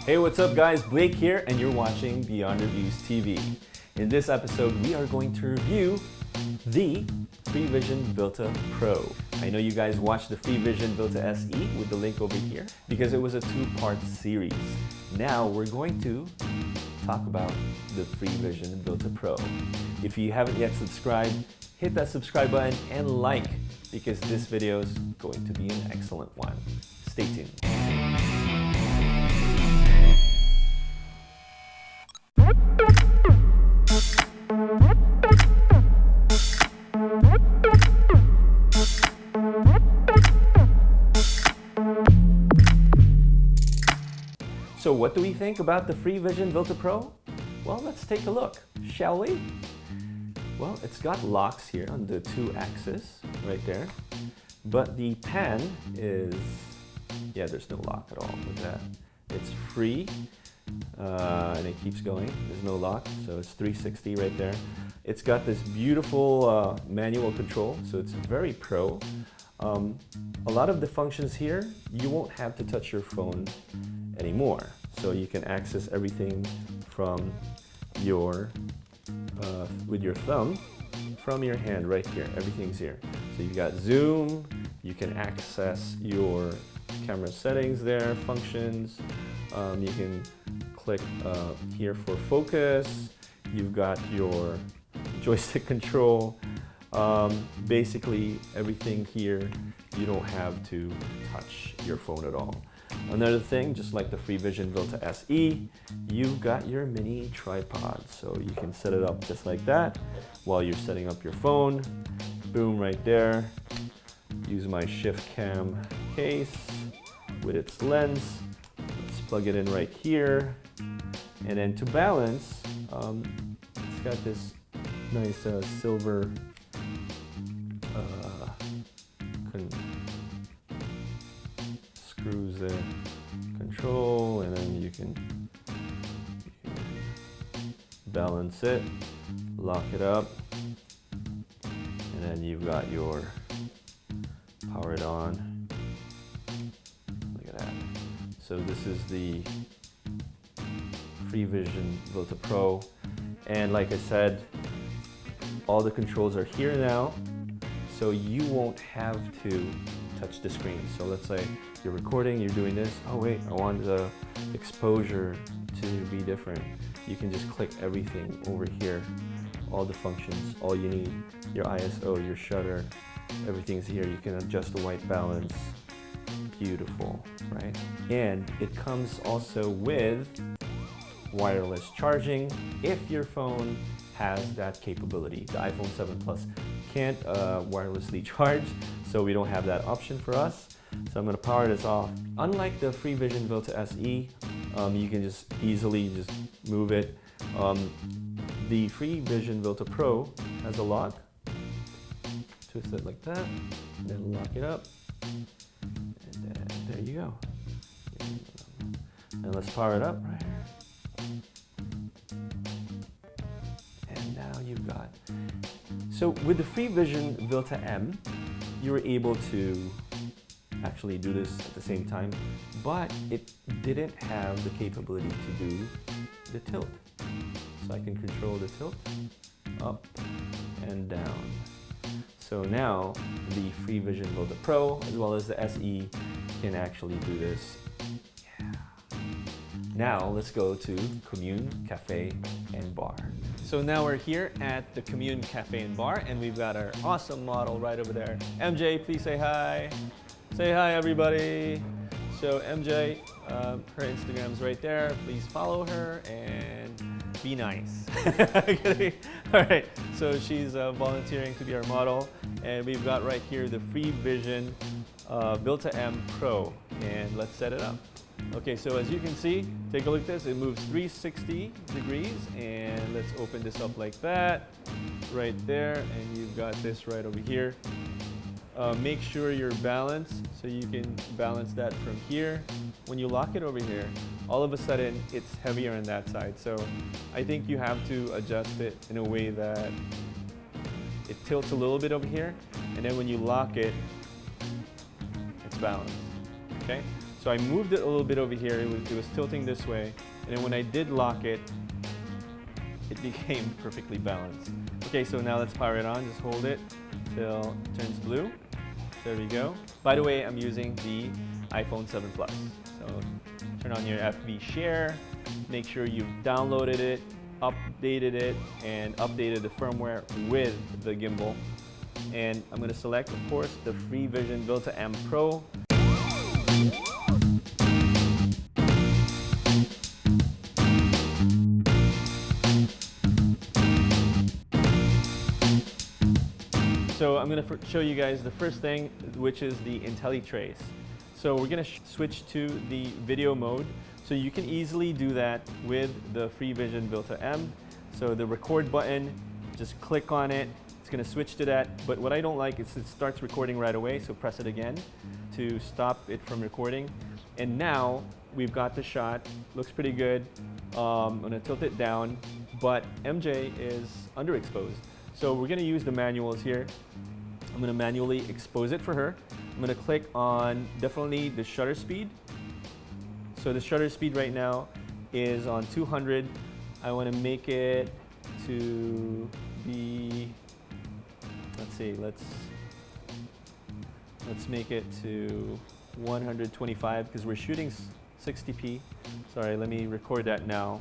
Hey, what's up guys? Blake here and you're watching Beyond Reviews TV. In this episode, we are going to review the Freevision Vilta Pro. I know you guys watched the Freevision Vilta SE with the link over here because it was a two-part series. Now we're going to talk about the Freevision Vilta Pro. If you haven't yet subscribed, hit that subscribe button and like because this video is going to be an excellent one. Stay tuned. So what do we think about the Freevision Vilta Pro? Well, let's take a look, shall we? Well, it's got locks here on the two axes right there, but the pan is, yeah, there's no lock at all with that. It's free, and it keeps going. There's no lock, so it's 360 right there. It's got this beautiful manual control, so it's very pro. A lot of the functions here, you won't have to touch your phone anymore. So you can access everything from your, with your thumb, from your hand right here. Everything's here. So you've got zoom, you can access your camera settings there, functions. You can click here for focus. You've got your joystick control. Basically everything here, you don't have to touch your phone at all. Another thing, just like the Freevision Vilta SE, you've got your mini tripod. So you can set it up just like that while you're setting up your phone. Boom, right there. Use my Shift Cam case with its lens. Let's plug it in right here. And then to balance, it's got this nice silver screws there, control, and then you can balance it, lock it up, and then you've got your power it on. Look at that. So this is the Freevision Vilta Pro, and like I said, all the controls are here now, so you won't have to touch the screen. So let's say you're recording, you're doing this, oh wait, I want the exposure to be different. You can just click everything over here, all the functions, all you need, your ISO, your shutter, everything's here. You can adjust the white balance, beautiful, right? And it comes also with wireless charging if your phone has that capability. The iPhone 7 Plus can't wirelessly charge, so we don't have that option for us. So I'm going to power this off. Unlike the Freevision Vilta SE, you can just easily just move it. The Freevision Vilta Pro has a lock. Twist it like that, and then lock it up, and then there you go. And let's power it up right here. And now you've got. So with the Freevision Vilta-M, you were able to actually do this at the same time, but it didn't have the capability to do the tilt. So I can control the tilt up and down. So now the Freevision Vilta Pro as well as the SE can actually do this. Yeah. Now let's go to Commune Cafe and Bar. So now we're here at the Commune Cafe and Bar, and we've got our awesome model right over there. MJ, please say hi. Say hi, everybody. So MJ, her Instagram's right there. Please follow her and be nice. All right, so she's volunteering to be our model, and we've got right here the Freevision Vilta-M Pro, and let's set it up. Okay, so as you can see, take a look at this. It moves 360 degrees, and let's open this up like that, right there, and you've got this right over here. Make sure you're balanced, so you can balance that from here. When you lock it over here, all of a sudden it's heavier on that side. So I think you have to adjust it in a way that it tilts a little bit over here, and then when you lock it, it's balanced. Okay? So I moved it a little bit over here. It was tilting this way. And then when I did lock it, it became perfectly balanced. Okay, so now let's power it on. Just hold it till it turns blue. There we go. By the way, I'm using the iPhone 7 Plus. So turn on your FB share. Make sure you've downloaded it, updated it, and updated the firmware with the gimbal. And I'm going to select, of course, the Freevision Vilta-M Pro. So I'm going to show you guys the first thing, which is the IntelliTrace. So we're going to switch to the video mode. So you can easily do that with the Freevision Vilta-M. So the record button, just click on it. It's going to switch to that. But what I don't like is it starts recording right away. So press it again to stop it from recording. And now we've got the shot. Looks pretty good. I'm going to tilt it down, but MJ is underexposed. So we're going to use the manuals here. I'm going to manually expose it for her. I'm going to click on definitely the shutter speed. So the shutter speed right now is on 200. I want to make it to be, let's see, let's make it to 125 because we're shooting 60p. Sorry, let me record that now.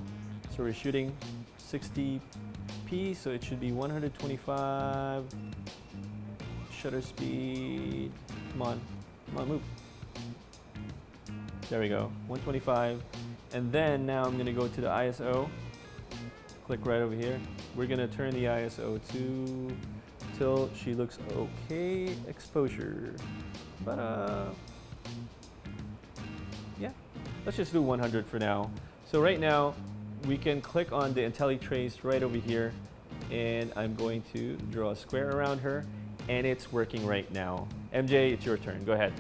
So we're shooting 60p, so it should be 125. Shutter speed. Come on, move. There we go, 125. And then now I'm going to go to the ISO. Click right over here. We're going to turn the ISO to till she looks okay. Exposure. But yeah, let's just do 100 for now. So right now we can click on the IntelliTrace right over here, and I'm going to draw a square around her, and it's working right now. MJ, it's your turn. Go ahead.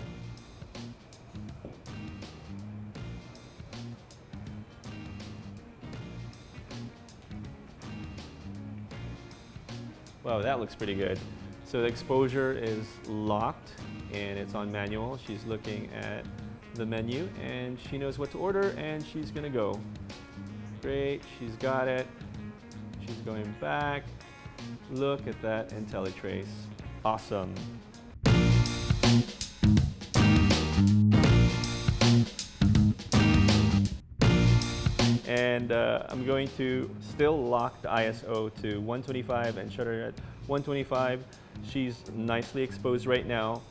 Wow, that looks pretty good. So the exposure is locked and it's on manual. She's looking at the menu and she knows what to order and she's gonna go. Great, she's got it. She's going back. Look at that IntelliTrace. Awesome. And I'm going to still lock the ISO to 125 and shutter at 125. She's nicely exposed right now.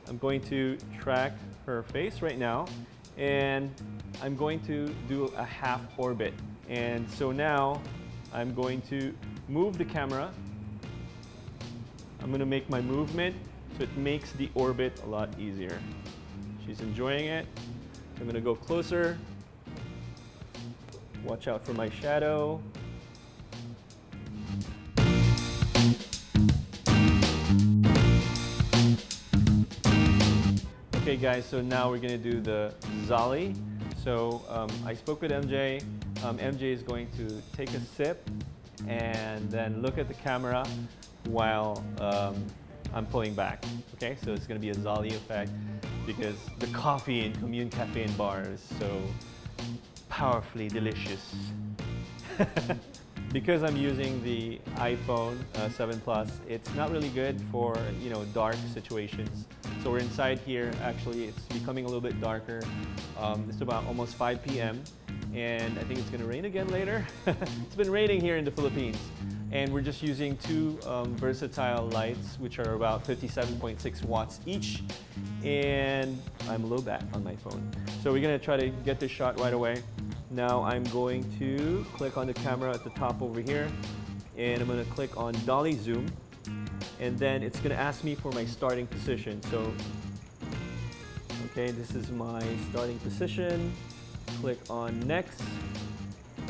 I'm going to track her face right now, and I'm going to do a half orbit. And so now I'm going to move the camera. I'm going to make my movement so it makes the orbit a lot easier. She's enjoying it. I'm going to go closer. Watch out for my shadow. Okay guys, so now we're gonna do the Zolly. So I spoke with MJ. MJ is going to take a sip and then look at the camera while I'm pulling back. Okay, so it's gonna be a Zolly effect because the coffee in Commune Cafe and Bar is so powerfully delicious. Because I'm using the iPhone 7 Plus, it's not really good for, you know, dark situations. So we're inside here. Actually, it's becoming a little bit darker. It's about almost 5 p.m. and I think it's going to rain again later. It's been raining here in the Philippines. And we're just using two versatile lights, which are about 57.6 watts each. And I'm a little back on my phone. So we're going to try to get this shot right away. Now I'm going to click on the camera at the top over here, and I'm going to click on dolly zoom, and then it's going to ask me for my starting position. So, okay, this is my starting position. Click on next.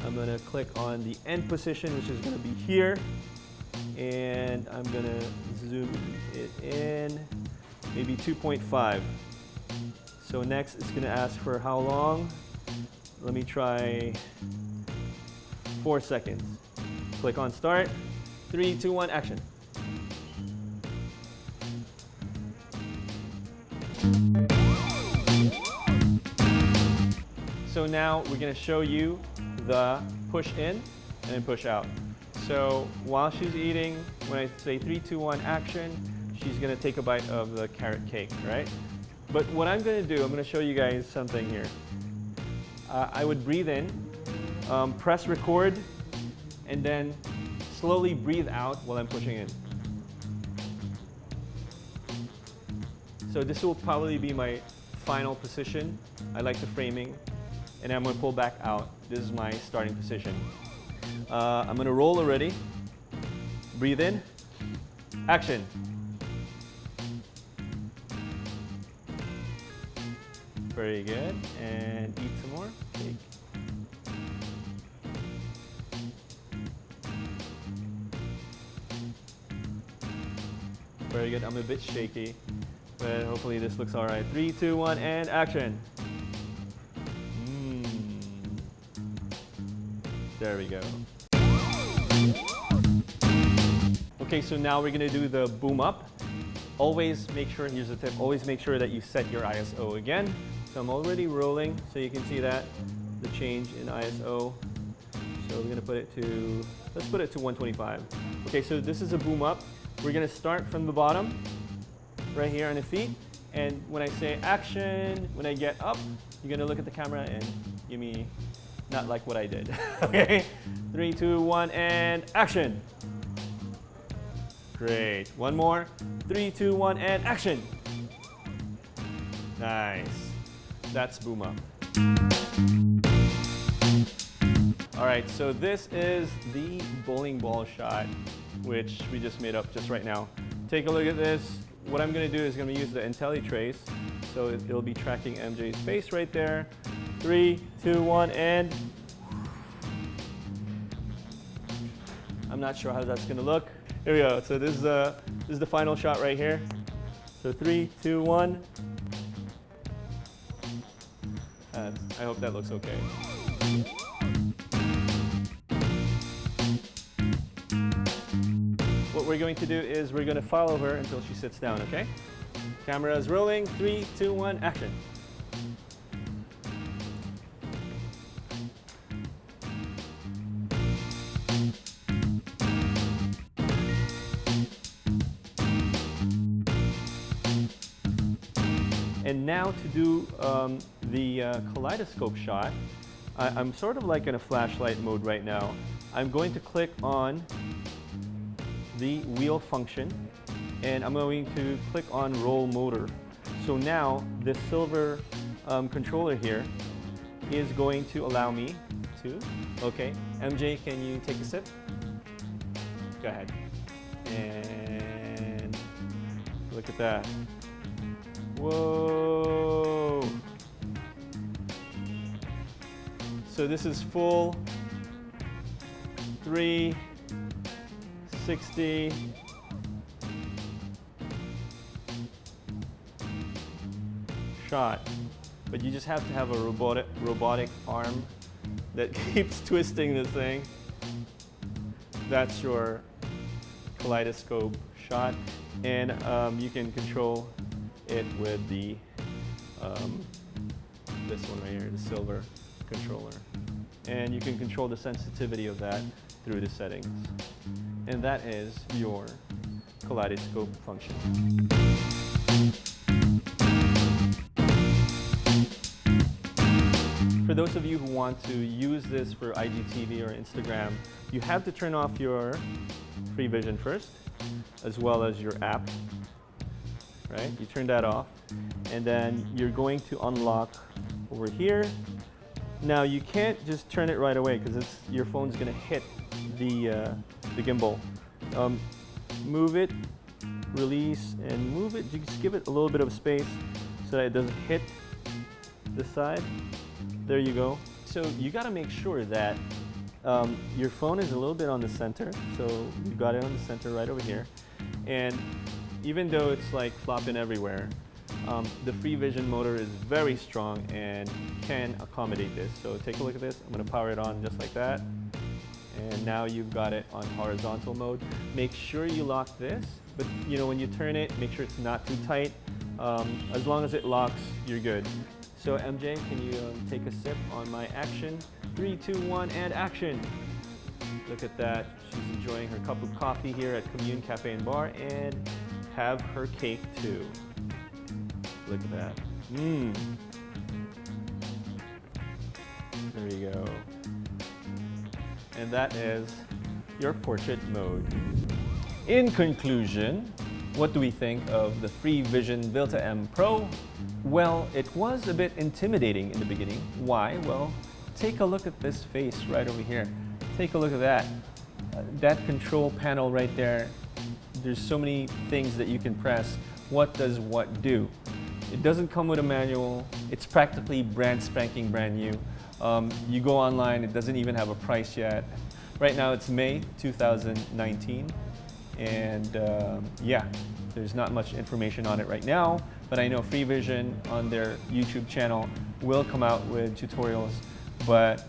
I'm going to click on the end position, which is going to be here, and I'm going to zoom it in, maybe 2.5. So next it's going to ask for how long. Let me try 4 seconds. Click on start. 3, 2, 1, action. So now we're going to show you the push in and then push out. So while she's eating, when I say 3, 2, 1, action, she's going to take a bite of the carrot cake, right? But what I'm going to do, I'm going to show you guys something here. I would breathe in, press record, and then slowly breathe out while I'm pushing in. So this will probably be my final position. I like the framing, and I'm going to pull back out. This is my starting position. I'm going to roll already. Breathe in. Action. Very good. And eat some more cake. Very good. I'm a bit shaky, but hopefully this looks all right. 3, 2, 1, and action. There we go. Okay, so now we're gonna do the boom up. Always make sure, here's a tip, always make sure that you set your ISO again. So I'm already rolling, so you can see that, the change in ISO. So we're gonna put it to, let's put it to 125. Okay, so this is a boom up. We're gonna start from the bottom, right here on the feet. And when I say action, when I get up, you're gonna look at the camera and give me, not like what I did. Okay, 3, 2, 1, and action. Great, one more. 3, 2, 1, and action. Nice, that's boom up. All right, so this is the bowling ball shot, which we just made up just right now. Take a look at this. What I'm gonna do is gonna use the IntelliTrace. So it'll be tracking MJ's face right there. 3, 2, 1, and I'm not sure how that's gonna look. Here we go. So this is the final shot right here. So 3, 2, 1. I hope that looks okay. What we're going to do is we're going to follow her until she sits down, okay? Camera is rolling. 3, 2, 1, action. And now to do the kaleidoscope shot, I'm sort of like in a flashlight mode right now. I'm going to click on the wheel function, and I'm going to click on roll motor. So now this silver controller here is going to allow me to, okay, MJ, can you take a sip? Go ahead. And look at that. Whoa! So this is full 360 shot, but you just have to have a robotic arm that keeps twisting this thing. That's your kaleidoscope shot, and you can control it with the this one right here, the silver controller, and you can control the sensitivity of that through the settings, and that is your kaleidoscope function. For those of you who want to use this for IGTV or Instagram, you have to turn off your Freevision first, as well as your app. Right? You turn that off, and then you're going to unlock over here. Now you can't just turn it right away because your phone's going to hit the gimbal. Move it, release, and move it. Just give it a little bit of space so that it doesn't hit the side. There you go. So you got to make sure that your phone is a little bit on the center. So you got it on the center right over here, and even though it's like flopping everywhere, the Freevision motor is very strong and can accommodate this. So take a look at this. I'm going to power it on just like that. And now you've got it on horizontal mode. Make sure you lock this, but you know, when you turn it, make sure it's not too tight. As long as it locks, you're good. So MJ, can you take a sip on my action? 3, 2, 1, and action! Look at that. She's enjoying her cup of coffee here at Commune Cafe and Bar, and have her cake too. Look at that. Mmm. There you go. And that is your portrait mode. In conclusion, what do we think of the Freevision Vilta-M Pro? Well, it was a bit intimidating in the beginning. Why? Well, take a look at this face right over here. Take a look at that. That control panel right there. There's so many things that you can press. What does what do? It doesn't come with a manual. It's practically brand spanking brand new. You go online, it doesn't even have a price yet. Right now it's May 2019, and yeah, there's not much information on it right now, but I know Freevision on their YouTube channel will come out with tutorials, but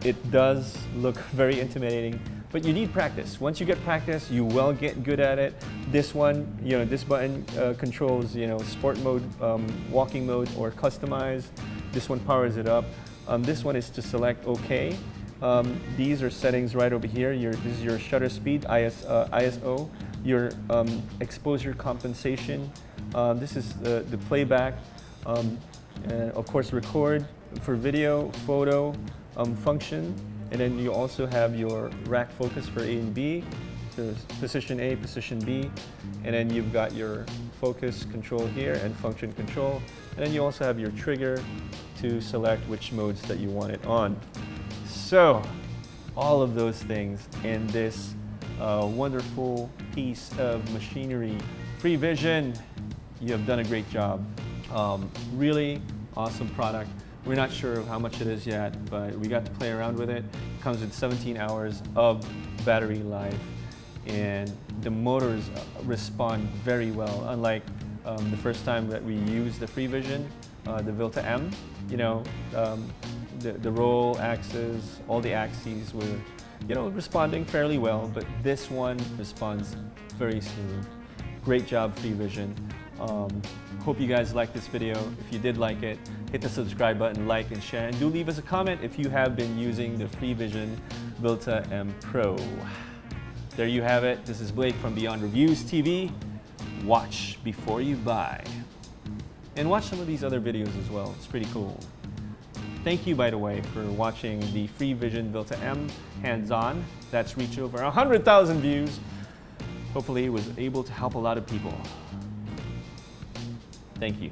it does look very intimidating. But you need practice. Once you get practice, you will get good at it. This one, this button controls, sport mode, walking mode, or customize. This one powers it up. This one is to select OK. These are settings right over here. This is your shutter speed, ISO, your exposure compensation. This is the playback, and of course record for video, photo function. And then you also have your rack focus for A and B, so position A, position B, and then you've got your focus control here and function control. And then you also have your trigger to select which modes that you want it on. So, all of those things in this wonderful piece of machinery. Freevision, you have done a great job. Really awesome product. We're not sure of how much it is yet, but we got to play around with it. It comes with 17 hours of battery life, and the motors respond very well. Unlike the first time that we used the Freevision, the Vilta-M, the roll axis, all the axes were, responding fairly well, but this one responds very smooth. Great job, Freevision. Hope you guys liked this video. If you did like it, hit the subscribe button, like and share, and do leave us a comment if you have been using the Freevision Vilta-M Pro. There you have it. This is Blake from Beyond Reviews TV. Watch before you buy. And watch some of these other videos as well. It's pretty cool. Thank you, by the way, for watching the Freevision Vilta-M hands-on. That's reached over 100,000 views. Hopefully it was able to help a lot of people. Thank you.